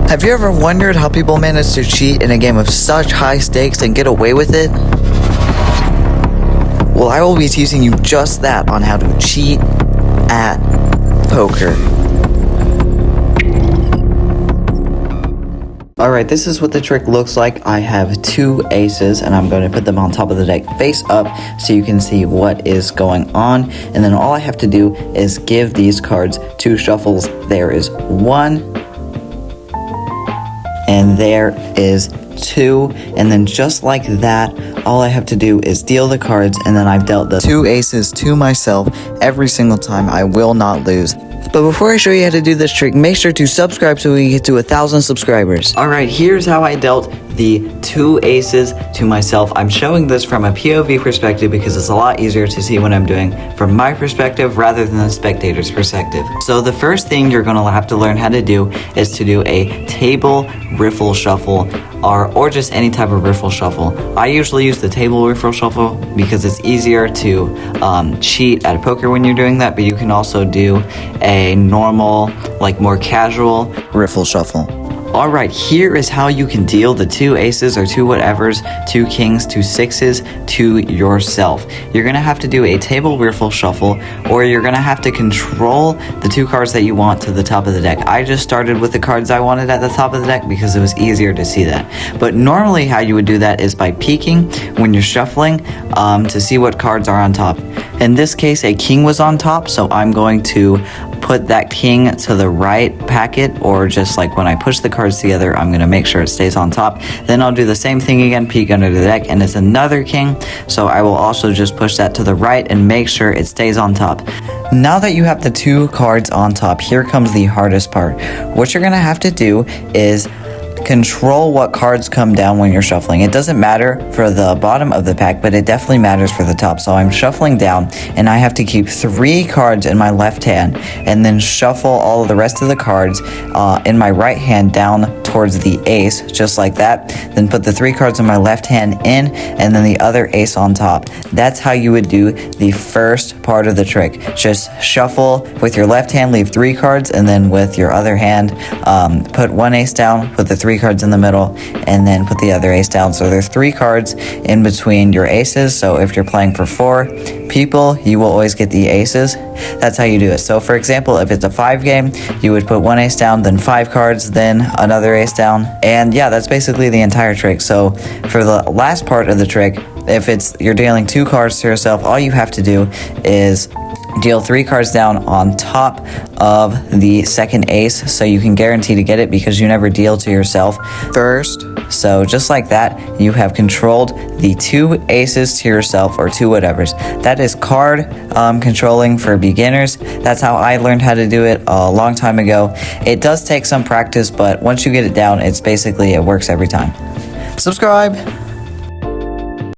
Have you ever wondered how people manage to cheat in a game of such high stakes and get away with it? Well, I will be teaching you just that on how to cheat at poker. Alright, this is what the trick looks like. I have 2 aces and I'm going to put them on top of the deck face up so you can see what is going on. And then all I have to do is give these cards 2 shuffles. There is 1 and there is 2, and then just like that, all I have to do is deal the cards, and then I've dealt the 2 aces to myself every single time. I will not lose. But before I show you how to do this trick, make sure to subscribe so we get to 1,000 subscribers. Alright, here's how I dealt the 2 aces to myself. I'm showing this from a POV perspective because it's a lot easier to see what I'm doing from my perspective rather than the spectator's perspective. So the first thing you're going to have to learn how to do is to do a table riffle shuffle or just any type of riffle shuffle. I usually use the table riffle shuffle because it's easier to cheat at poker when you're doing that, but you can also do a normal, like more casual riffle shuffle. Alright, here is how you can deal the 2 aces or 2 whatevers, 2 kings, 2 sixes to yourself. You're going to have to do a table riffle shuffle, or you're going to have to control the 2 cards that you want to the top of the deck. I just started with the cards I wanted at the top of the deck because it was easier to see that. But normally how you would do that is by peeking when you're shuffling to see what cards are on top. In this case, a king was on top, so I'm going to put that king to the right packet, or just like when I push the cards together, I'm going to make sure it stays on top. Then I'll do the same thing again, peek under the deck, and it's another king, so I will also just push that to the right and make sure it stays on top. Now that you have the 2 cards on top, here comes the hardest part. What you're going to have to do is control what cards come down when you're shuffling. It doesn't matter for the bottom of the pack, but it definitely matters for the top. So I'm shuffling down and I have to keep 3 cards in my left hand and then shuffle all of the rest of the cards in my right hand down towards the ace, just like that. Then put the 3 cards in my left hand in and then the other ace on top. That's how you would do the first part of the trick. Just shuffle with your left hand, leave 3 cards, and then with your other hand, put 1 ace down, put the 3 cards in the middle, and then put the other ace down. So there's 3 cards in between your aces. So if you're playing for 4 people, you will always get the aces. That's how you do it. So for example, if it's a 5 game, you would put 1 ace down, then 5 cards, then another ace down. And yeah, that's basically the entire trick. So for the last part of the trick, if you're dealing 2 cards to yourself, all you have to do is deal 3 cards down on top of the second ace, so you can guarantee to get it because you never deal to yourself first. So just like that, you have controlled the 2 aces to yourself, or 2 whatevers. That is card controlling for beginners. That's how I learned how to do it a long time ago. It does take some practice, but once you get it down, it works every time. Subscribe!